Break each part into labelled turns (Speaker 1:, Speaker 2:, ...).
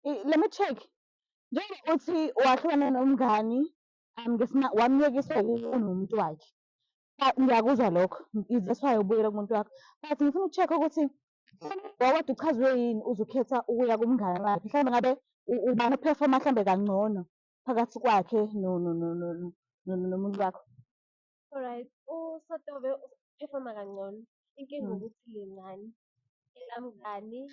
Speaker 1: Let me check. Njengoba uthi wahlukana nomngani, wamyekiswa unomuntu wakhe. Ngiyakuzwa lokho, that's why ubuyela kumuntu wakho. But ngifuna uku-check-a ukuthi wakade uchazwe yini uze ukhetha ukuya kumngani wakhe. Mhlawumbe ngabe ubani uphefoma mhlambe kangcono phakathi kwakhe nomuntu wakho.
Speaker 2: Alright, uSotobe uphefoma kangcono. Inkinga ukuthi le ngane ekamngani.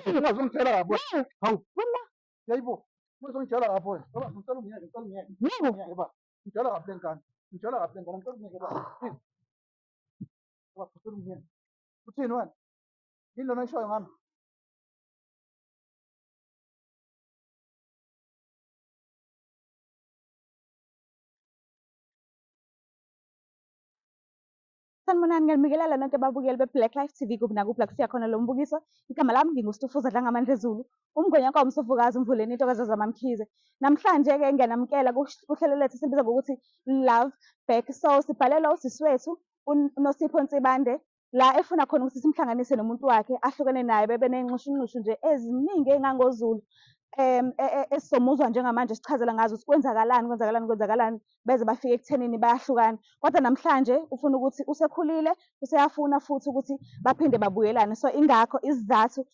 Speaker 3: Ungazongitshela kabi. Hawu, wena yayibo. Uzongitshela kabi wena. Baba, ngicela ungiyeke, ngicela ungiyeke. Ngiyeke baba. Ngitshela kabi lenkani. Ngitshela kabi lenkani. Ngicela ungiyeke baba. Please. Baba, ngicela ungiyeke. Uthini wena? Yini lona eshoyo ngami?
Speaker 1: Sanibonani, ngiyanibingelela nonke ababukeli be-Black Life TV kuphi nakuphi la kusiya lo mbukiso. Igama lami nginguStufuza Dlangamandla Zulu, umgonyaka womsofukazi umvuleni intokazi zamaMkhize. Namhlanje-ke ngiyanamukela kuhlelo lethu esibiza ngokuthi Love Back. So sibhalelwa usisi wethu uNosipho Nsibande la efuna khona ukuthi simhlanganise nomuntu wakhe ahlukene naye bebe ney'nxushunxushu nje eziningi ey'ngangoZulu. Esizomuzwa njengamanje sichazela ngazo ukuthi kwenzakalani beze bafike ekuthenini bayahlukana. Kodwa namhlanje ufuna ukuthi usekhulile, useyafuna futhi ukuthi baphinde babuyelane. So ingakho isizathu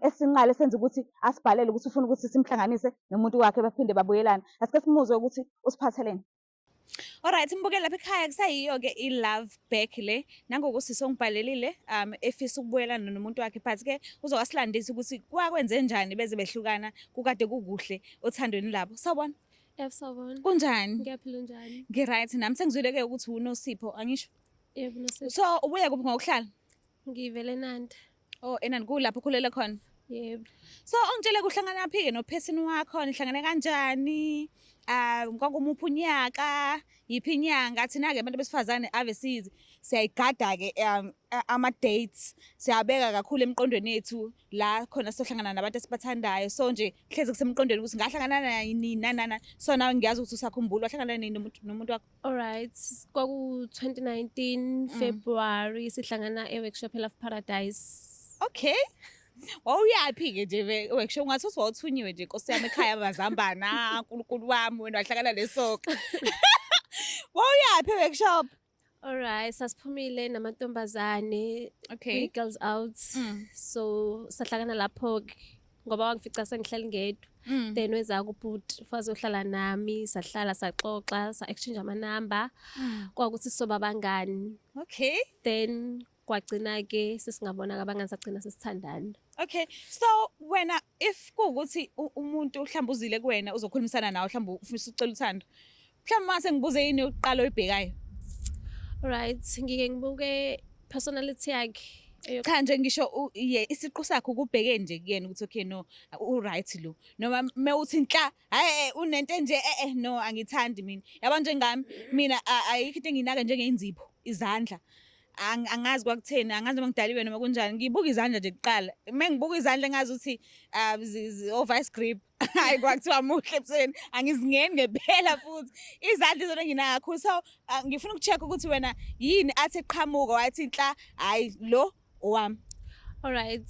Speaker 1: esinqala esenza ukuthi asibhalele ukuthi ufuna ukuthi simhlanganise nomuntu wakhe baphinde babuyelane. Asike simuzwe ukuthi usiphatheleni.
Speaker 4: Alright, mbukela lapha ekhaya kusayiyo-ke i-Love Back le. Nangokuthi songibhalelile efisa ukubuyelana nomuntu wakhe, but-ke uzowasilandisa ukuthi kwakwenze njani beze behlukana kukade kukuhle othandweni labo. Sawubona.
Speaker 2: Sawubona.
Speaker 4: Kunjani?
Speaker 2: Ngiyaphila unjani?
Speaker 4: Ngi-right, nami sengizwile-ke ukuthi uNosipho, angisho?
Speaker 2: Yebo, Nosipho.
Speaker 4: So ubuye kuphi ngokuhlala?
Speaker 2: Ngivele eNandi.
Speaker 4: Oh, eNandi kulapho ukhulela khona?
Speaker 2: Yebo.
Speaker 4: So ungitshele kuhlanganaphi-ke nophesini wakho, nihlangane kanjani? Kwakumuphi unyaka, yiphi inyanga? Thina-ke abantu besifazane ave siyayigada-ke ama-dates, siyabeka kakhulu emqondweni yethu la khona sizohlangana nabantu esibathandayo. So nje hlezi kusemqondweni ukuthi ngahlangana nini. So nawe ngiyazi ukuthi usakhumbula wahlangana nini nomuntu wakho.
Speaker 2: Alright, kwaku-2019 February sihlangana e-workshop e-Love Paradise.
Speaker 4: Okay. Wawuyaphi-ke nje workshop ngathi uthi wawuthunyiwe nje Nkosi yami ekhaya Mazambana, uNkulunkulu wami wena wahlangana nesoka. Wawuyaphi workshop?
Speaker 2: Alright, sasiphumile namantombazane,
Speaker 4: Okay.
Speaker 2: girls out. So sahlangana lapho ngoba wangifica sengihlala ngedwa. Then weza kubhuti faze uhlala nami, sahlala saxoxa, sa-exchange amanamba. Kwakuthi sizoba abangani.
Speaker 4: Okay.
Speaker 2: Then kwagcina-ke sesingabona abangani sagcina sesithandana.
Speaker 4: Okay. So wena if kuwukuthi umuntu mhlawumbe uzile kuwena uzokhulumisana nawe mhlawumbe ufisa ucela uthando. Mhlawumbe mase ngibuze yini uqala oyibhekayo?
Speaker 2: Alright, ngike ngibuke personality yakhe.
Speaker 4: Cha nje ngisho isiqu sakho ukubheke nje kuyena ukuthi okay no u-right lo. Noma mewuthi nhla hayi unento nje no angithandi mina. Yabo njengami mina ayikho into engiyinaka njengeyinzipho izandla. Angazi kwakutheni, angazi noma ngidaliwe noma kunjani. Ngibuka izandla nje kuqala. Mengibuka izandla ngazi ukuthi o-vice grip. Hayi kwakuthiwa muhle ebusweni. Angizingeni ngempela futhi. Izandla izona enginaka kakhulu. So ngifuna ukucheck ukuthi wena yini athi eqhamuka wathi nhla hayi lo owami.
Speaker 2: Alright,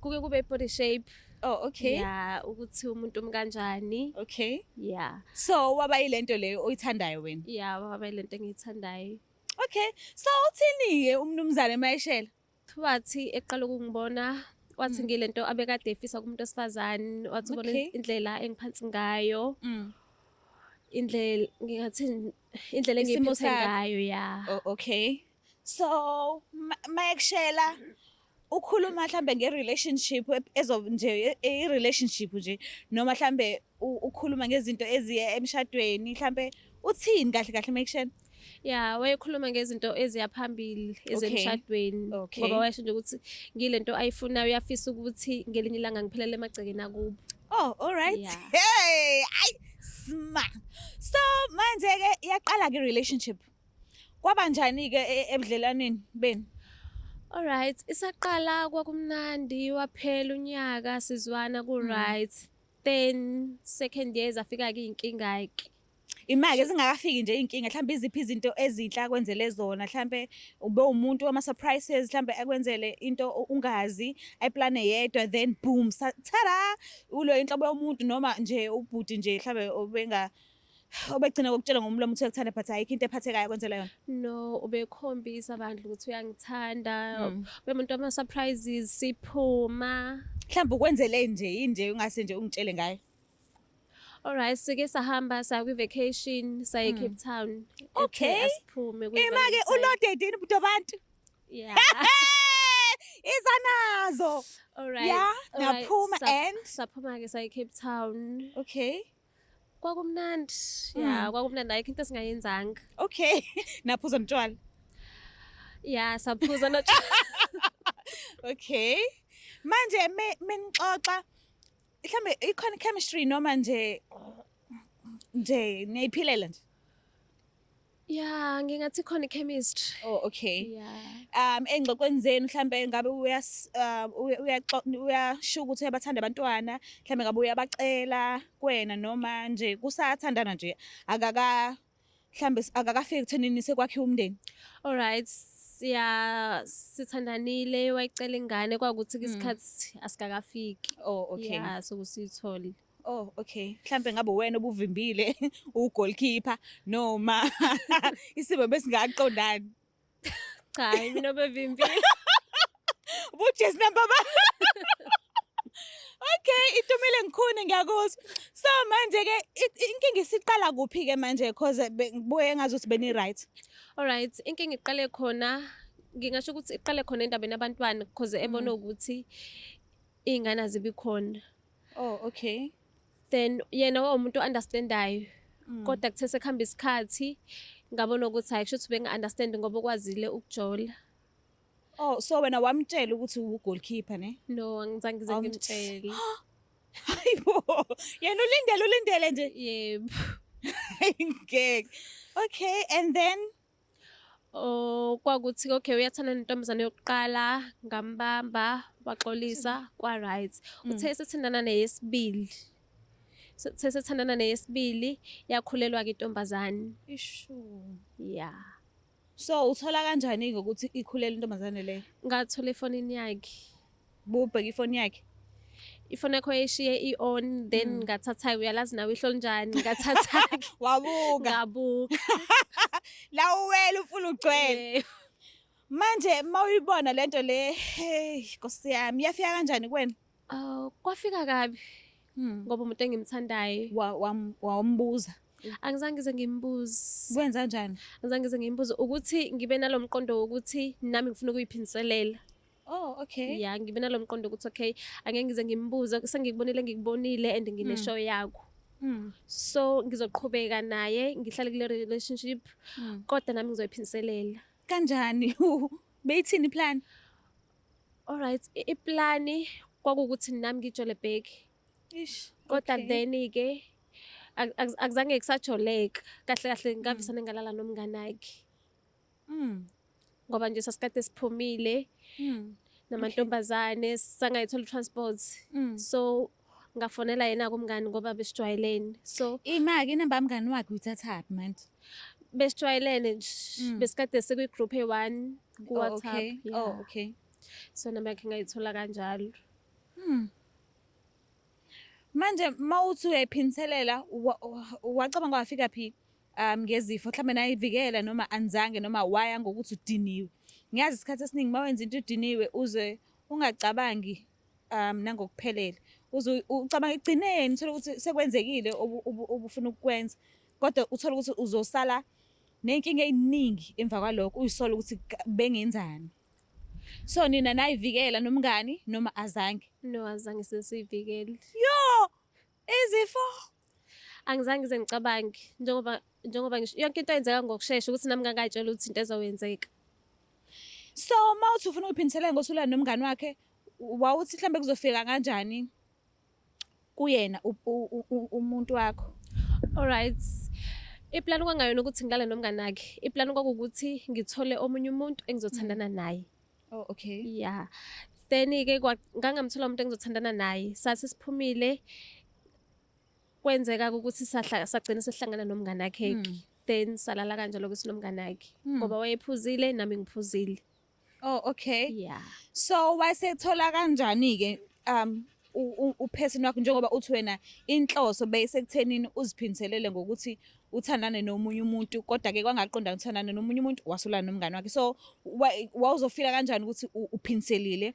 Speaker 2: kuke kube body shape.
Speaker 4: Oh okay.
Speaker 2: Yeah, ukuthi umuntu umkanjani.
Speaker 4: Okay.
Speaker 2: Yeah.
Speaker 4: So waba yilento leyo oyithandayo wena?
Speaker 2: Yeah, waba yilento engiyithandayo.
Speaker 4: Okay. So uthini-ke umnumzane Mayishela?
Speaker 2: Wathi eqala ukungibona, wathi ngilento abekade efisa kumuntu osifazane, wathi ubona indlela engiphansi ngayo. Indlela ngingathi indlela engiphethe ngayo, yeah.
Speaker 4: Oh okay. So Mayishela ukhuluma mhlambe nge-relationship nje i-relationship nje noma mhlambe ukhuluma ngezinto eziye emshadweni mhlambe uthini kahle Mayishela?
Speaker 2: Yeah, wayekhuluma ngezinto eziyaphambili ezemshadweni ngoba wayesho nje ukuthi ngilento ayifunayo uyafisa ukuthi ngelinye ilanga ngiphelele emagcekeni akubo.
Speaker 4: Oh, all right. Yeah. Hey, ay smart. So manje-ke iyaqala-ke i-relationship. Kwaba njani-ke ebudlelaneni beni?
Speaker 2: Alright, isaqala kwakumnandi, waphela unyaka sizwana ku-right. Then second year afika-ke iy'nkinga-ke.
Speaker 4: Imake zingakafiki nje inkinga mhlambe iziphi izinto ezinhle akwenzele zona mhlambe ube umuntu wama surprises mhlambe akwenzele into ungazi ayiplane yedwa then boom tada ulo inhlobo yomuntu noma nje ubhuti nje mhlambe obegcina kokutshela ngomlomo uthi uyakuthanda but ayikho into ephathekayo kwenzela yona.
Speaker 2: No, ubekhombisa abantu ukuthi uyangithanda.
Speaker 4: Mm.
Speaker 2: Bemuntu ama-surprises, siphuma.
Speaker 4: Mhlawumbe ukwenzele nje inje ungase nje ungitshele ngayo.
Speaker 2: Alright, sike sahamba saya kwi-vacation, saya e-Cape Town.
Speaker 4: Okay.
Speaker 2: Ethe asiphume
Speaker 4: Imake ulodedini umuntu abantu.
Speaker 2: Yeah.
Speaker 4: Iza nazo.
Speaker 2: Alright.
Speaker 4: Yeah,
Speaker 2: alright,
Speaker 4: naphuma and?
Speaker 2: Saphuma-ke saya e-Cape Town.
Speaker 4: Okay.
Speaker 2: Kwakumnandi. Yeah, kwakumnandi. Ayikho into esingayenzanga.
Speaker 4: Okay. Naphuza ntshwala.
Speaker 2: Yeah, saphuza not.
Speaker 4: Okay. Manje menixoxa mhlambe ikhona chemistry noma nje niyiphilela nje.
Speaker 2: Yeah, ngingathi khona i-chemistry.
Speaker 4: Oh, okay.
Speaker 2: Yeah.
Speaker 4: Engxoxweni zenu mhlambe ngabe uyasho ukuthi uyabathanda abantwana, mhlambe ngabe uyabacela kuwena noma nje kusathandana nje mhlambe akakafiki ekuthenini sekwakhiwa umndeni.
Speaker 2: Alright. Sithandanile wayicela ingane kwakuthi isikhathi asikakafiki.
Speaker 4: Oh, okay.
Speaker 2: Yeah, sokusithole.
Speaker 4: Oh, okay. Mhlambe ngabe wena obuvimbile u-goalkeeper noma isimo besingaqondani.
Speaker 2: Cha, mina obevimbile.
Speaker 4: Ubujesi number ba. Okay, itumile ngikhune ngiyakuzwa. So manje ke inkinga isiqala kuphi ke manje because ngibuye ngazuthi beni right.
Speaker 2: Alright, inkinga iqale khona. Ngingasho ukuthi iqale khona endabeni abantwana because ebona ukuthi ingane azibi khona.
Speaker 4: Oh, okay.
Speaker 2: Then yena umuntu understandayo. Kodwa kuthe sekuhamba isikhathi ngabona ukuthi hayi kusho benga understand ngoba kwazile ukujola.
Speaker 4: Oh, so wena wamtshela ukuthi u-goalkeeper ne?
Speaker 2: No, angizange ngimtshele.
Speaker 4: Hayibo. Yena ulindele nje.
Speaker 2: Yebo.
Speaker 4: Ngeke. Okay, and then
Speaker 2: kwakuthi okay uyathanda nentombazane yokuqala ngambamba waxolisa kwa right. Uthe sithandana neyesibili. Sesithandana neyesibili yakhulelwa ke intombazane.
Speaker 4: Ishu.
Speaker 2: Yeah.
Speaker 4: So uthola kanjani ukuthi ikhulela intombazane le?
Speaker 2: Ngathola ifonini yakhe.
Speaker 4: Bubheka ifoni yakhe.
Speaker 2: Ifoni yakho yeshiye i-on then ngathatha uyalazi nawe ihlolo njani ngathatha
Speaker 4: wabuka
Speaker 2: ngabuka.
Speaker 4: La uwela ufuna ugcwele. Manje mawuyibona lento le hey Nkosi yami yafika kanjani kuwena?
Speaker 2: Kwafika kabi. Ngoba umuntu engimthandayo
Speaker 4: wambuza.
Speaker 2: Angizange ngize ngimbuze.
Speaker 4: Wenza kanjani?
Speaker 2: Angizange ngize ngimbuze ukuthi ngibe nalomqondo wokuthi nami ngifuna ukuyiphindiselela.
Speaker 4: Oh, okay.
Speaker 2: Yeah, ngibe nalomqondo ukuthi okay, angeke ngize ngimbuze ngikubonile and ngineshow yakho. So ngizoqhubeka naye ngihlale kule relationship kodwa nami ngizoyiphindiselela.
Speaker 4: Kanjani? Beyithini plan?
Speaker 2: Alright, iplani kwakukuthi nami ngijole back.
Speaker 4: Ish.
Speaker 2: Kodwa then ke akuzange kusajoleka. Kahle ngavisana ngalala nomngane wakhe. Ngoba nje sasikade siphumile. Namantombazane sangayithola transport. So ngafonela yena kumngani ngoba besijwayelene. So
Speaker 4: imaki inamba yamngani wakhe uyithathaphi manje?
Speaker 2: Besijwayelene nje. Besikade sikwi group e1 ku WhatsApp.
Speaker 4: Okay. Oh, okay.
Speaker 2: So namba yakhe ngayithola kanjalo.
Speaker 4: Manje mawuthi uyayiphinselela wacabanga wafika phi ngezifo mhlawumbe nayivikela noma anzange noma waya ngokuthi udiniwe. Ngiyazi isikhathi esiningi mawenza into udiniwe uze ungacabangi nangokuphelele. Uze ucabanga igcineni uthola ukuthi sekwenzekile obufuna ukukwenza. Kodwa uthola ukuthi uzosala nenkinga eziningi emva kwalokho uyisola ukuthi bengenzani. So nina nayivikela nomngani noma azange?
Speaker 2: No, azange sesiyivikele.
Speaker 4: Yo! Izifo
Speaker 2: angizange ngize ngicabange njengoba ngisho yonke into yenzeka ngokusheshsha ukuthi nami ngangayitshela ukuthi into ezowenzeka.
Speaker 4: So mawuthi ufuna ukuphindiselela ngosulana nomngani wakhe wawuthi mhlambe kuzofika kanjani kuyena umuntu wakho?
Speaker 2: Alright. Iplan kwangayona ukuthi ngilale nomngani wakhe. Iplan kwakukuthi ngithole omunye umuntu engizothandana naye.
Speaker 4: Oh, okay.
Speaker 2: Yeah. Then ke ngangamthola umuntu engizothandana naye. Sathi siphumile kwenzeka ukuthi sagcina sehlangana nomngane wakhe then salala kanjalo-ke sinomngane wakhe ngoba wayephuzile nami ngiphuzile.
Speaker 4: Oh, okay.
Speaker 2: Yeah.
Speaker 4: So wasethola kanjani-ke uphethini wakho njengoba uthi wena inhloso beyisekuthenini uziphindiselele ngokuthi uthandane nomunye umuntu kodwa-ke kwangaqondanga uthandane nomunye umuntu wasulana nomngane wakhe. So wawuzofila kanjani ukuthi uphiniselile?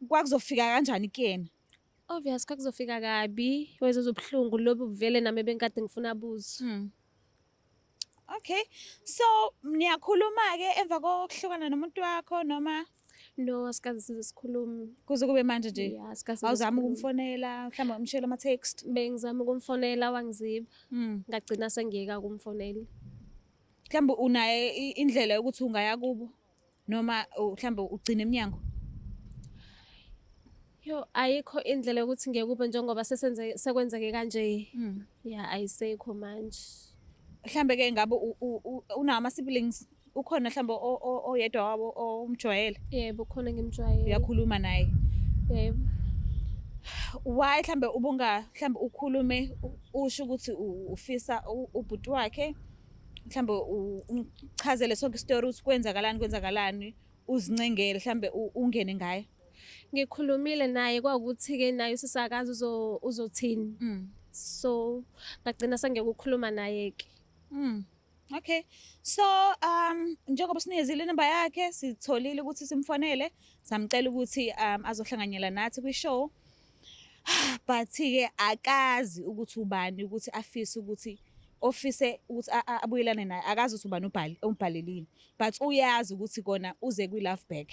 Speaker 4: Kwakuzofika kanjani kuyena?
Speaker 2: Obvious kwakuzofika kabi, wezwe ubuhlungu lobu vele nami bengikade ngifuna buzo.
Speaker 4: Okay. So niyakhuluma-ke emva kokuhlukana nomuntu wakho noma?
Speaker 2: No, asikaze size sikhulume.
Speaker 4: Kuze kube manje nje?
Speaker 2: Yeah, asikaze size
Speaker 4: Awuzami
Speaker 2: sikhulume.
Speaker 4: ukumfonela, mhlawumbe umshayela ama-text?
Speaker 2: Bengizama ukumfonela wangiziba. Ngagcina sengiyeka ukumfonela.
Speaker 4: Mhlawumbe unayo indlela yokuthi ungaya kubo noma mhlawumbe ugcine emnyango?
Speaker 2: Yo, ayikho indlela yokuthi ngeke kube njengoba sekwenzeke kanje. Yeah, ayisekho manje.
Speaker 4: Mhlambe-ke ngabe unawo ama-siblings? Ukhona mhlawumbe oyedwa wabo omjwayele?
Speaker 2: Yebo, ukhona ngimjwayele.
Speaker 4: Uyakhuluma naye?
Speaker 2: Yebo.
Speaker 4: Why mhlawumbe mhlawumbe ukhulume usho ukuthi ufisa ubhuti wakhe mhlawumbe umchazele sonke isitori ukuthi kwenzakalani uzincengele mhlawumbe ungene ngaye?
Speaker 2: Ngikhulumile naye kwakuthi-ke naye usisakazi uzothini. So ngagcina sengeke ukukhuluma naye-ke.
Speaker 4: Okay. So njengoba sinikezile inamba yakhe sitholile ukuthi simfonele samcela ukuthi azohlanganyela nathi kwi-show. But-ke akazi ukuthi ubani ukuthi afise ukuthi ofise ukuthi abuyelane naye, akazi ukuthi ubani umbhalelile but uyazi ukuthi kona uze kwi-love back.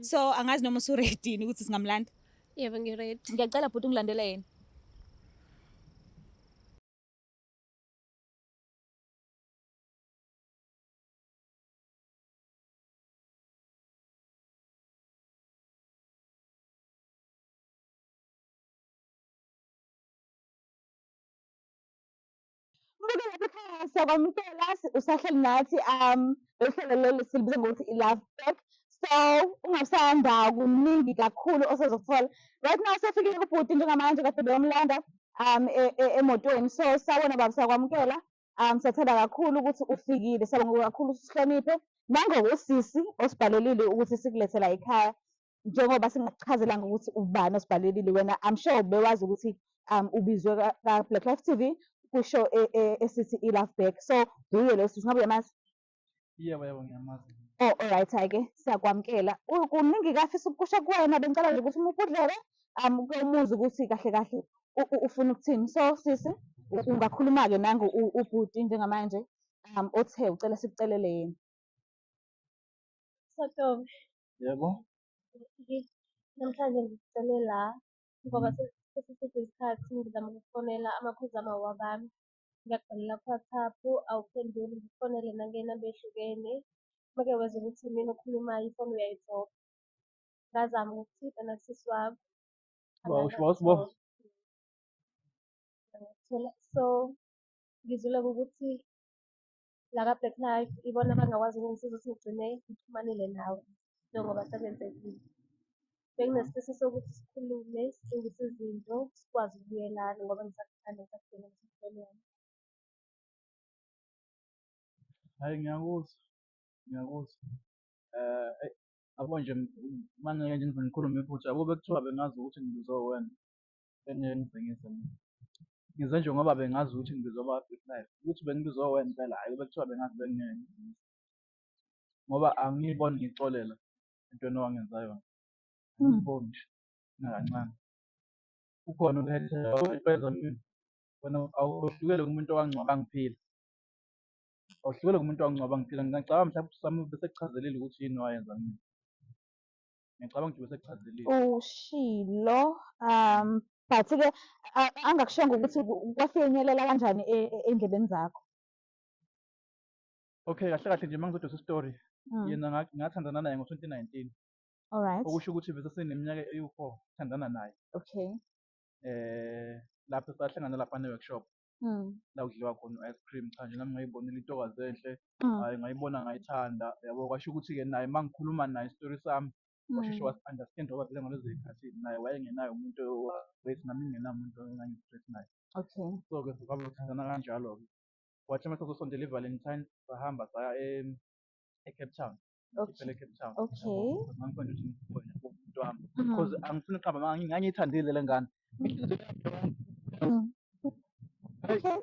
Speaker 4: So angazi noma usu-ready ukuthi singamlanda?
Speaker 2: Yebo, ngi-ready.
Speaker 4: Ngiyacela bhuti ungilandele yena.
Speaker 1: Siyakwamukela usahleli nathi uhlelo leli silibiza ngokuthi i-love back. So ungasanda kuningi kakhulu osezokuthola. Right now sefikile kubhuti njengamanje kade beyomlanda emotweni. So sawona baba, siyakwamukela. Siyathanda kakhulu ukuthi ufikile. Siyabonga kakhulu ukuthi usihloniphe nangokosisi osibhalelile ukuthi sikulethe la ekhaya. Njengoba singakuchazelanga ukuthi ubani osibhalelile wena, I'm sure bewazi ukuthi ubizwe ka-Black Life TV kusho esithi i-love back. So uye lo sisi, ngabe uyamazi?
Speaker 3: Yebo, ngiyamazi.
Speaker 1: Oh, alright, hhayi-ke siyakwamukela. Kuningi kafisa ukusho kuwena, bengicela nje ukuthi uma ubudlele umuzwe ukuthi kahle kahle ufuna ukuthini. So sisi ungakhuluma-ke nangu ubhuti njengamanje othe ucela sikucelele yena.
Speaker 2: Sotobe.
Speaker 3: Yebo.
Speaker 2: Namhlanje ngicele la ngoba sesithathe isikhathi ngizama ukufonela amakhozi amawabami. Ngiyakugalela ku-WhatsApp awuphenduli, ngifonele nangenamba ehlukene. Make wezwa ukuthi mina okhulumayo ifoni uyayidroba. Ngazama ukuthinta nasisi wami. So ngizwile ukuthi la ka-Black Life ibona abangakwazi ukungisiza ukuthi ngigcine ngixhumanile nawe njengoba sekwenzekile. Benginesifiso sokuthi sikhulume, silungise izinto, sikwazi ukubuyelana ngoba ngisakuthanda ngisakudinga ngisakufonela.
Speaker 3: Hhayi, ngiyakuzwa. Yabo nje manje nje ngikhulume iphutha, yabo bekuthiwa bengazi ukuthi ngibizwe wena. Bengeke ngizingise mina. Ngize nje ngoba bengazi ukuthi ngibizwe kwa-Black Life. Ukuthi bengibizwe wena impela, hhayi bekuthiwa bengazi bengeke ngizingise. Ngoba angiyiboni ngixolela entweni owangenza yona. Angiyiboni nje nakancane. Ukhona ukuphetha mina. Wena awuhlukile kumuntu owangcwaba ngiphila. Awuhlukile kumuntu owangcwaba ngiphila. Ngingacabanga mhlawumbe sami besekuchazelile ukuthi yini wayenza kumina. Ngiyacabanga nje besekuchazelile.
Speaker 1: Ushilo, but-ke angakushongo ukuthi kwafinyelela kanjani endlebeni zakho.
Speaker 3: Okay, kahle kahle nje mangizodosa isitori. Yena ngathandana naye ngo-2019.
Speaker 1: Alright.
Speaker 3: Okusho ukuthi bese seneminyaka ewu-4 thandana naye.
Speaker 1: Okay.
Speaker 3: Lapho sahlangana lapha ne-workshop. La kudliwa khona u-ice cream. Cha nje nami ngayibonela intokazi enhle. Hhayi ngayibona ngayithanda. Yabo kwasho ukuthi-ke naye mangikhuluma naye isitori sami washeshe was-understand ngoba vele ngalezo y'khathi naye wayengenayo umuntu owayeth nami ngingenayo umuntu engangi-straight naye.
Speaker 1: Okay.
Speaker 3: So-ke kwabe kuthandana kanjalo-ke. Kwathi uma sekusondele i-Valentine sahamba saya e-Cape Town.
Speaker 1: Okay.
Speaker 3: E-Cape Town.
Speaker 1: Okay.
Speaker 3: Ngangifuna nje ukuthi ngibone umuntu wami because angifuni ukuqamba ngangiyithandile le ngane.
Speaker 1: Okay.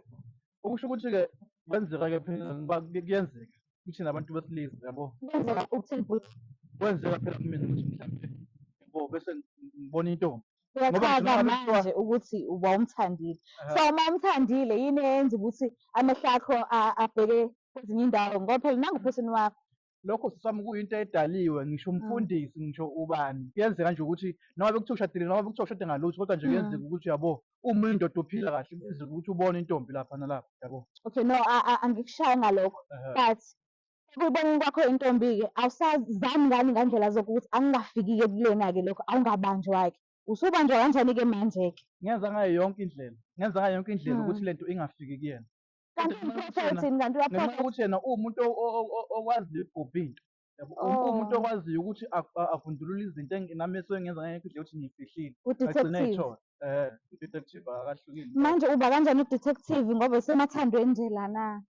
Speaker 3: Okusho ukuthi-ke kwenzeka-ke phela kuyenzeka ukuthi nabantu besilisa yabo.
Speaker 1: Kwenzeka ukuthini futhi?
Speaker 3: Kwenzeka phela kumina ukuthi mhlampe yabo bese ngibona intombi.
Speaker 1: Uyachaza manje ukuthi wawumthandile. So uma umthandile yini eyenza ukuthi amehlo akho abheke kwezinye indawo ngoba phela nangu uphethini wakho.
Speaker 3: Lokho sisami kuyinto edaliwe ngisho umfundisi ngisho ubani kuyenzeka nje ukuthi noma bekuthiwa ushadile noma bekuthiwa ushade ngalutho kodwa nje kuyenzeka ukuthi yabo uma indoda uphila kahle kuyenzeka ukuthi ubone intombi lapha nalapha yabo.
Speaker 1: Okay, no, angikushaya ngalokho, but ekuboneni kwakho intombi-ke awusazami ngani ngandlela zokuthi angingafiki-ke kulena-ke lokho awungabanjwa-ke. Usubanjwa kanjani-ke manje-ke?
Speaker 3: Ngenza ngayo yonke indlela ukuthi lento ingafiki kuyena.
Speaker 1: Kanti uyiprofethi kanti
Speaker 3: Ngenxa
Speaker 1: uyaprofetha.
Speaker 3: yokuthi yena uwumuntu okwaziyo ukugubha into. Yabo, uwumuntu okwaziyo ukuthi avundulule izinto nami esuke ngenza ngayekho indlela ukuthi ngiyifihlile.
Speaker 1: U-detective.
Speaker 3: U-detective akahlukile.
Speaker 1: Manje uba kanjani u-detective ngoba usemathandweni nje lana?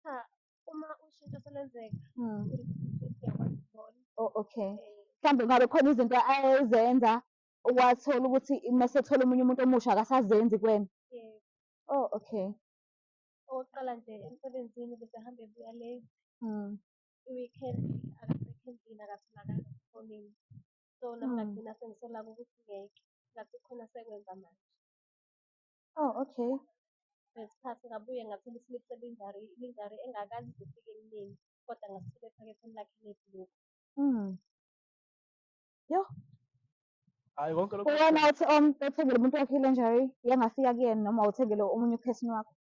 Speaker 2: Cha, uma ushintsho selenzeka
Speaker 1: Mm. Oh, okay. Mhlawumbe ngabe khona izinto ayezenza wathola ukuthi mase ethola omunye umuntu omusha akasazenzi kuwena. Oh, okay.
Speaker 2: okokuqala nje emsebenzini bese hambe ebuya late,
Speaker 1: Mm.
Speaker 2: i-weekend akasekho endlini akatholakali efonini. So nami ngagcina sengisola-ke ukuthi ngeke, ngathi khona sekwenza manje.
Speaker 1: Oh, okay.
Speaker 2: Ngesikhathi ngabuye ngathola islip selindari engakaze ize ifike emnini, kodwa ngasithola ephaketheni lakhe lebhuluku.
Speaker 1: Mm. Yo,
Speaker 3: Hhayi konke lokho
Speaker 1: uwena othengele umuntu wakhe i-lingerie yangafika kuyena noma uthengele omunye uphethini wakho?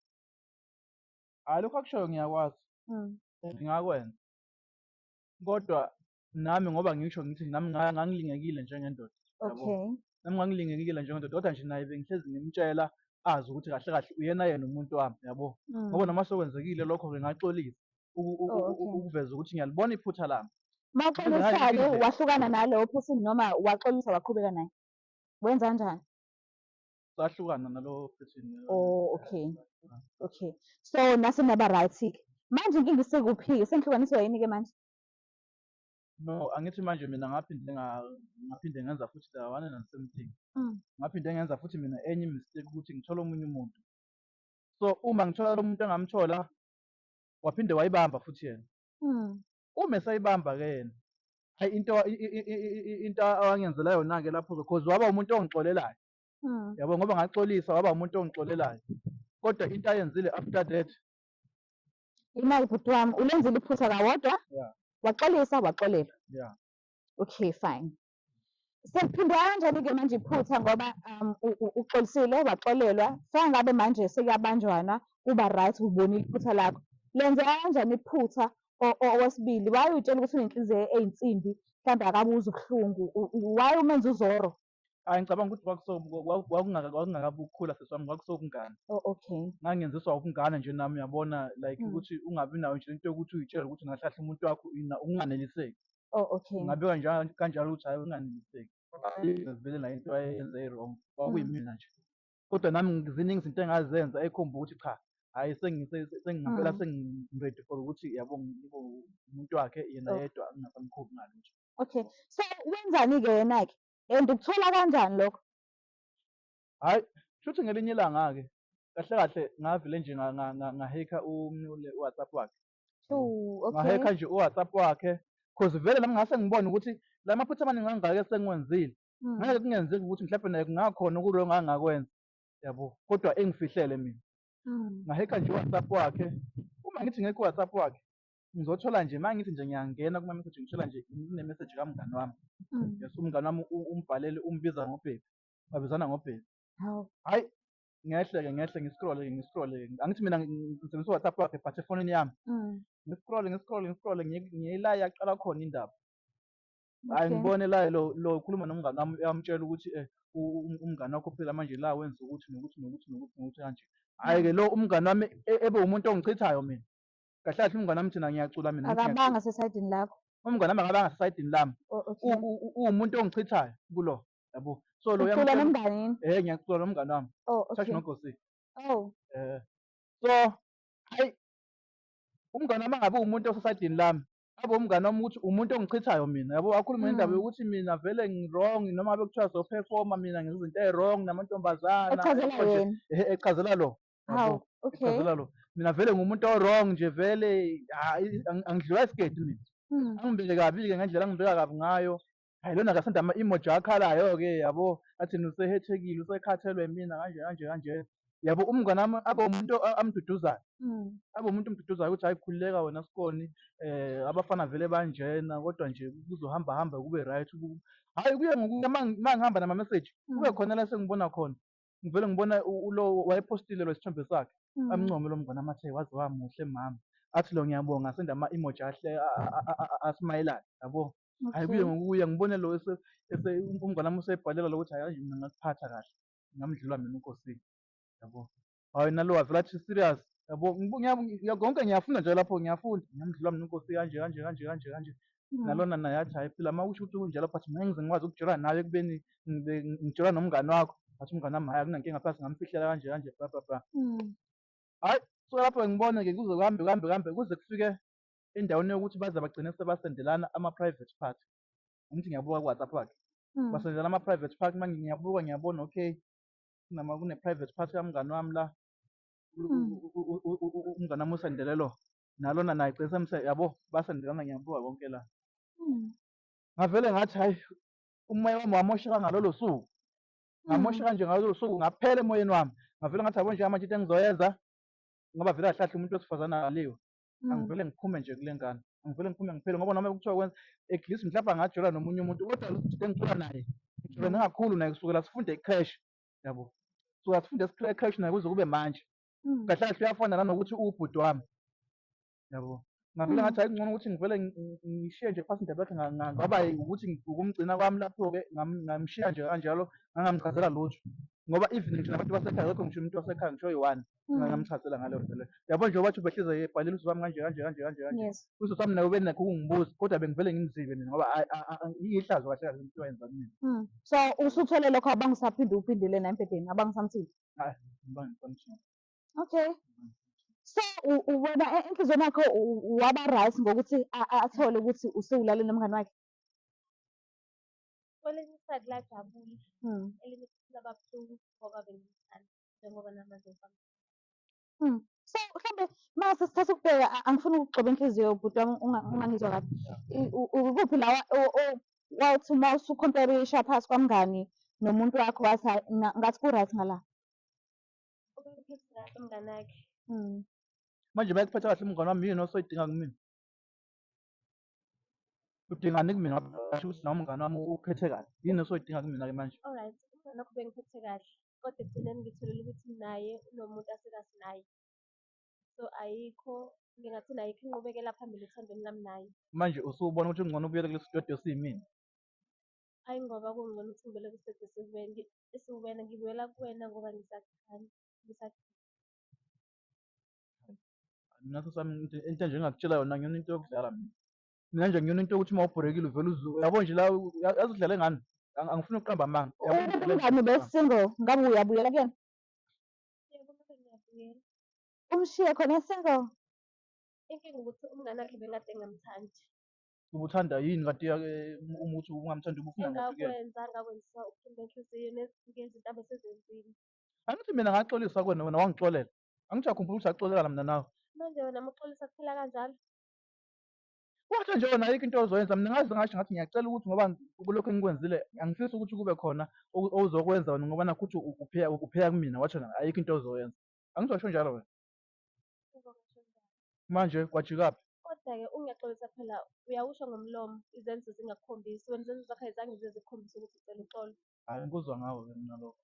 Speaker 3: hhayi lokho akushoyo ngiyakwazi ngingakwenza kodwa nami ngoba ngisho ngithi nami ngangilingekile njengendoda. Yabo.
Speaker 1: Okay.
Speaker 3: Nami ngangilingekile njengendoda kodwa nje naye bengihlezi ngimtshela azi ukuthi kahle kahle uyena yena umuntu wami yabo. Ngoba noma sekwenzekile lokho-ke ngaxolisa ukuveza ukuthi ngiyalibona iphutha lami.
Speaker 1: Mawuxolisa-ke wahlukana nalowo phethini noma waxolisa waqhubeka naye? Wenza kanjani?
Speaker 3: Sahlukana nalowo phethini.
Speaker 1: Oh, okay. Okay. So nase naba right-ke. Manje inkinga isekuphi-ke? Senihlukaniswa yini-ke manje?
Speaker 3: No, angithi manje mina ngaphinde ngenza futhi the one and same thing. Ngaphinde ngenza futhi mina enye imistake ukuthi ngithole omunye umuntu. So uma ngithola lo muntu engamthola waphinde wayibamba futhi yena. Uma esayibamba-ke yena, hhayi into awangenzela yona-ke lapho-ke cause waba umuntu ongixolelayo. Yabo ngoba ngaxolisa waba umuntu ongixolelayo. Kodwa into ayenzile after that.
Speaker 1: Imali bhuti wami, ulenzile iphutha kawodwa?
Speaker 3: Yeah.
Speaker 1: Waxolisa waxolelwa?
Speaker 3: Yeah.
Speaker 1: Okay, fine. Sekuphinde kanjani-ke manje iphutha ngoba uxolisile waxolelwa, sengabe manje sekuyabanjwana kuba right ubonile iphutha lakho. Lenzeka kanjani iphutha owesibili? Why uy'tshela ukuthi unenhliziyo eyinsimbi mhlawumbe akabuzi ubuhlungu? Why umenza uzoro?
Speaker 3: Hhayi ngicabanga ukuthi kwakungakabi ukukhula sesami kwakusokungane.
Speaker 1: Oh, okay.
Speaker 3: Ngangenziswa ubungane nje nami uyabona like ukuthi ungabi nayo nje into yokuthi uy'tshele ukuthi ngahle kahle umuntu wakho ukunganeliseki.
Speaker 1: Oh, okay.
Speaker 3: Ngingabeka kanjalo ukuthi hhayi unganeliseki. Vele nayo into ayenze i-wrong kwakuyimina nje. Kodwa nami ziningi izinto engazenza ekhomba ukuthi cha, hhayi sengingempela sengi-ready for ukuthi yabo ngibe umuntu wakhe yena yedwa ngingasamkhuphi ngalutho.
Speaker 1: Okay. So wenzani-ke yena-ke? And ukuthola kanjani lokho?
Speaker 3: Hhayi, shuthi ngelinye ilanga-ke kahle kahle ngavele nje ngahekha u-WhatsApp wakhe.
Speaker 1: Okay.
Speaker 3: Ngahekha nje u-WhatsApp wakhe cause vele nami ngase ngibone ukuthi la maphutha amaningi angaka sengiwenzile. Ngeke kungenzeki ukuthi mhlawumbe naye kungakhona okulo ngangakwenza. Yabo, kodwa engifihlele mina. Ngahekha nje u-WhatsApp wakhe. Uma ngithi ngekho u-WhatsApp wakhe ngizothola nje uma ngithi nje ngiyangena kuma-message ngithola nje kunemessage kamngani wami. Yes, umngani wami umbhalele umbiza ngo-babe. Babizana ngo-babe. Hhayi, ngehle ngi-scroll-ke. Angithi mina ngisebenzisa u-WhatsApp wakhe but efonini yami. Ngi-scroll ngiyela yaqala khona indaba. Hhayi ngibone la lo khuluma nomngani wami uyamtshela ukuthi umngani wakho phela manje la wenza ukuthi nokuthi kanje. Hhayi-ke lo umngani wami ebe umuntu ongichithayo mina. Kahle kahle umngani wami thina ngiyacula mina.
Speaker 1: Akabanga sesayidini lakho?
Speaker 3: umngane wami angabe angasayidini lami
Speaker 1: Okay.
Speaker 3: uwumuntu ongichithayo kulo, yabo. So lo
Speaker 1: Ucula nomngane yini?
Speaker 3: ngiyacula nomngane wami,
Speaker 1: Oh,
Speaker 3: Touch
Speaker 1: okay.
Speaker 3: noGosi.
Speaker 1: Oh.
Speaker 3: So hayi, umngane wami angabe uwumuntu osesayidini lami, abe umngane wami ukuthi umuntu ongichithayo mina, yabo. Akhulume ngendaba yokuthi mina vele ngi-wrong noma ngabe kuthiwa so-perform-a mina ngenza izinto ezi-wrong namantombazana,
Speaker 1: Echazela
Speaker 3: yabo nje.
Speaker 1: yena.
Speaker 3: Echazela lo,
Speaker 1: Hawu,
Speaker 3: yabo.
Speaker 1: okay.
Speaker 3: Echazela lo. Mina vele ngumuntu o-wrong nje vele, hhayi angidliwa isigedi mina. Angibeke kabi-ke ngendlela angibeka kabi ngayo. Hhayi lona ngasenda ama-emoji akhalayo-ke, yabo. Athi usehethekile, usekhathelwe mina kanje kanje kanje. Yabo, umngane wami abe umuntu amduduzayo. Abe umuntu omduduzayo ukuthi hhayi khululeka wena Sikoni, abafana vele banjena kodwa nje kuzohamba hamba kube right. Hhayi kuye ngokuya uma ngihamba nama-message kube khona la sengibona khona. Ngivele ngibona lo wayepostile lo sithombe sakhe. Amncome lo mngane wami athi waze wamuhle mama. Athi lo ngiyabonga asenda ama-emoji asmayelayo, yabo. Hhayi kuye ngokuya ngibone lo umngane wami usebhalela lo ukuthi hhayi mina ngingakuphatha kahle, ngingamdlula mina enkosini, yabo. Hhayi nalo wavele athi serious, yabo. Konke ngiyafunda nje lapho, ngiyafunda ngingamdlula mina inkosi kanje kanje kanje kanje kanje. Nalona naye athi hhayi phela uma usho ukuthi kunjalo but mina ngize ngikwazi ukujola nawe ekubeni ngijola nomngane wakho. Ngathi umngane wami hhayi akunankinga phela singamfihlela kanje kanje bla bla bla. Hhayi, so lapho ngibona-ke kuze kuhambe kuze kufike endaweni yokuthi baze bagcine sebasendelana ama-private part. Angithi ngiyabuka ku-WhatsApp wakhe. Basendelana ama-private part, manje ngiyabuka ngiyabona okay, kune-private part kamngane wami la. Umngane wami usendele lo. Nalona naye gcine yabo, basendelana ngiyabuka konke la. Ngavele ngathi hhayi, umoya wami wamosheka ngalolo suku. Ngamosheka nje ngalolo suku, ngaphela emoyeni wami. Ngavele ngathi yabo nje manje into engizoyenza ngoba vele kahle kahle umuntu wesifazane akaliwe. Angivele ngiphume nje kule ngane, angivele ngiphume ngiphele ngoba noma kuthiwa kwenza at least mhlawumbe angajola nomunye umuntu kodwa lo into engicula naye ngijolene kakhulu naye kusukela sifunde i-creche, yabo. Kusukela sifunde e-creche naye kuze kube manje. Kahle kahle uyafana nanokuthi uwubhuti wami, yabo. Ngavele ngathi hhayi kungcono ukuthi ngivele ngishiye nje phasi indaba yakhe ngaba ukuthi ukumgcina kwami lapho-ke ngamshiya nje kanjalo ngangamchazela lutho. Ngoba even ngisho nabantu basekhaya akekho ngisho umuntu wasekhaya ngisho oyi-one ngangamchazela ngaleyo nto leyo. Yabo nje wathi ubehlize ebhalile usizo wami kanje kanje kanje kanje kanje.
Speaker 1: Yes.
Speaker 3: Usizo wami naye ubenakho ukungibuza kodwa bengivele ngimzibe mina ngoba ihlazo kahle kahle into ayenza kumina.
Speaker 1: So usuthole lokho abangisaphinde uphindile na empedeni abangisamthile.
Speaker 3: Hhayi ngibangiqonishile.
Speaker 1: Okay. So wena enhlizweni yakho waba right ngokuthi athole ukuthi usuwulale nomngane wakhe?
Speaker 2: Kwelinye isayidi lajabula, elinye futhi laba buhlungu ngoba bengimthanda njengoba namanje ngisamthanda.
Speaker 1: So mhlambe mase sithatha ukubheka, angifuni ukugcoba inhliziyo bhuti wami ungangizwa kabi. Ukuphi la wawuthi uma usu-compare-isha phakathi kwamngani nomuntu wakho wathi hhayi ngathi ku-right ngala?
Speaker 2: Ubengiphethe kahle umngane wakhe.
Speaker 3: Manje bayakuphetha kahle umngane wami, yini osoyidinga kumina? Udingani kumina ngasho ukuthi nawe umngane wami uphethe kahle, yini osoyidinga kumina-ke manje?
Speaker 2: Alright, umngane wakho bengiphethe kahle kodwa ekugcineni ngitholile ukuthi naye unomuntu asekasi naye. So ayikho, ngingathini ayikho inqubekela phambili ethandweni lami naye.
Speaker 3: Manje usubona ukuthi kungcono ubuyele kulesi sitobhi esiyimina?
Speaker 2: Hhayi ngoba kungcono ukuthi ngibuyele kwisiteji esiwuwena, ngibuyela kuwena ngoba ngisakhula.
Speaker 3: Mina sesami into nje engingakutshela yona ngiyona into yokudlala mina. Mina nje ngiyona into yokuthi uma ubhorekile uvele yabo nje la yazi udlale ngani? Angifuni ukuqamba amanga.
Speaker 1: Umngani ube-single, ngabe uyabuyela kuyena?
Speaker 2: Yebo, ngabe ngiyabuyela.
Speaker 1: Umshiye khona e-single?
Speaker 2: Inkinga ukuthi umngane wakhe bekade engamthandi.
Speaker 3: Ubuthanda yini kanti-ke umuthi ungamthandi ubufuna ngakho-ke?
Speaker 2: Ngakwenzisa ubuhlungu benhliziyo ngezinto abesezenzile.
Speaker 3: Angithi mina ngaxolisa kuwena wena wangixolela. Angithi uyakhumbula ukuthi saxolela mina nawe.
Speaker 2: Manje wena muxolisa kuphela kanjalo?
Speaker 3: Wathi nje wona ayikho into ozoyenza, mina ngaze ngasho ngathi ngiyacela ukuthi ngoba kulokhu engikwenzile angifisi ukuthi kube khona ozokwenza wena ngoba nakho uthi upheya kumina, wathi wena ayikho into ozoyenza. Angithi washo njalo wena? Manje kwajikaphi?
Speaker 2: Kodwa-ke ungiyaxolisa phela uyawusho ngomlomo izenzo zingakukhombisi, wena izenzo zakho ayizange zize zikukhombise ukuthi ucela uxolo.
Speaker 3: Hhayi ngikuzwa ngawe mina lokho.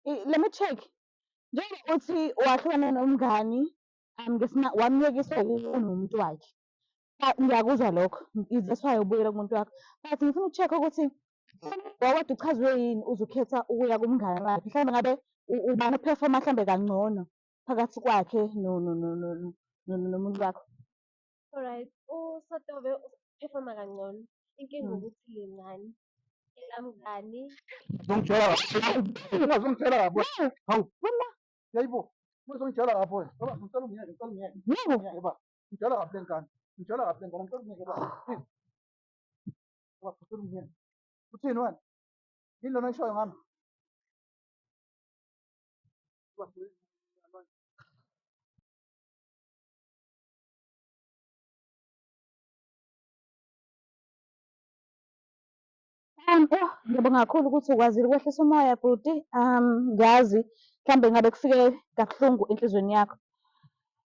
Speaker 1: Let me check. Njengoba uthi wahlukana nomngani wamyekisa unomuntu wakhe. Ngiyakuzwa lokho, that's why ubuyela kumuntu wakho. But ngifuna uku-check-a ukuthi wawade uchazwe yini uze ukhetha ukuya kumngane wakhe. Mhlawumbe ngabe ubani uphefoma mhlawumbe kangcono phakathi kwakhe nomuntu wakho.
Speaker 2: Alright, uSotobe Performa kangcono. Inkinga ukuthi lincane. Elamngani.
Speaker 3: Ungazongitshela kabi wena. Hawu wena yayibo uzongitshela kabi wena. Baba ngicela ungiyeke ngicela ba. Ngitshela kabi le nkani. Ngitshela kabi le nkani ngicela ungiyeke ba. Please. Baba ngicela ungiyeke. Uthini wena? Yini lona eshoyo ngami?
Speaker 1: Ngiyabonga kakhulu ukuthi ukwazile ukwehlisa umoya bhuti. Ngiyazi mhlambe ngabe kufike kabuhlungu enhlizweni yakho.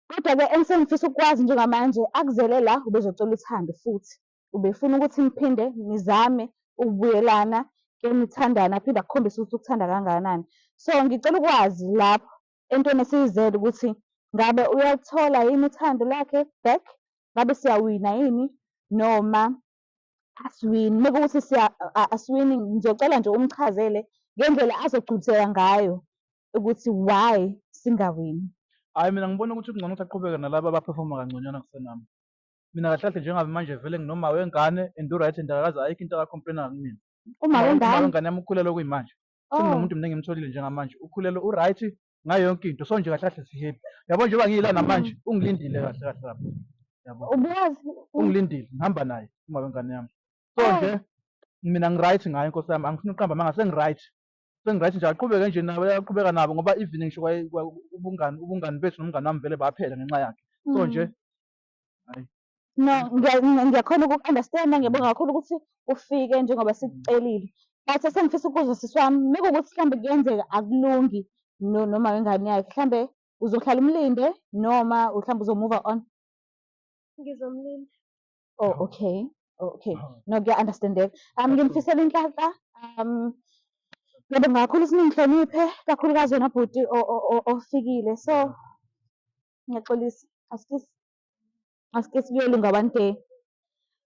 Speaker 1: Kodwa-ke engifisa ukukwazi njengamanje akuzele la ubezocela uthando futhi. Ubefuna ukuthi niphinde nizame ukubuyelana ke nithandane aphinde akukhombise ukuthi ukuthanda kangakanani. So ngicela ukwazi lapho entweni esiyizele ukuthi ngabe uyalithola yini uthando lakhe back? Ngabe siyawina yini noma asiwini? Mekuwukuthi asiwini ngizocela nje umchazele ngendlela azogculiseka ngayo ukuthi why singawini.
Speaker 3: Hhayi mina ngibona ukuthi kungcono ukuthi aqhubeke nalaba abaphefoma kangconywana kusenami. Mina kahle kahle njengabe manje vele nginoma wengane and u-right and akaze ayikho into akakhompleyina kumina.
Speaker 1: Uma wengane
Speaker 3: Wengane yami ukhulelwe kuyimanje. Sekunomuntu mina engimtholile njengamanje ukhulelwe u-right ngayo yonke into. So nje kahle kahle si-happy. Yabo njengoba ngiyila namanje ungilindile kahle kahle lapho. Yabo.
Speaker 1: ubuyazi
Speaker 3: Ungilindile ngihamba naye uma wengane yami. So nje mina ngi-right ngayo Nkosi yami angifuni uqamba amanga sengi-right. Sengi-right nje aqhubeke nje nabo uyaqhubeka nabo ngoba even ngisho ubungani bethu nomngani wami vele baphela ngenxa yakhe. So nje hayi.
Speaker 1: No, ngiyakhona uku-understand-a. Ngiyabonga kakhulu ukuthi ufike njengoba sikucelile. But sengifisa ukuzwa sisi wami, mekuwukuthi mhlambe kuyenzeka akulungi noma wengane yakhe, mhlambe uzohlala umlinde noma mhlambe uzo-move on.
Speaker 2: Ngizomlinda.
Speaker 1: Oh, okay. Oh, okay. No, kuya-understand-eka. Ngimfisela inhlanhla. Ngiyabonga kakhulu ukuthi ningihloniphe, kakhulukazi wena bhuti ofikile. So ngiyaxolisa, asike kuyolunga one day.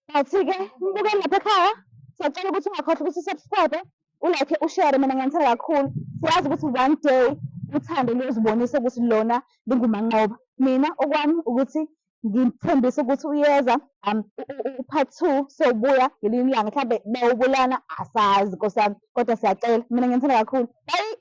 Speaker 1: But-ke mbukeli lapha ekhaya, siyacela ukuthi ungakhohlwa ukuthi subscribe, ulike, ushare. Mina ngiyanithanda kakhulu. Siyazi ukuthi one day uthando luyozibonisa ukuthi lona lingumanqoba. Mina okwami ukuthi ngithembise ukuthi uyeza u-part 2 sobuya ngelinye ilanga mhlambe bewubulana asazi Nkosi yami, kodwa siyacela. Mina ngiyanithanda kakhulu. Bye.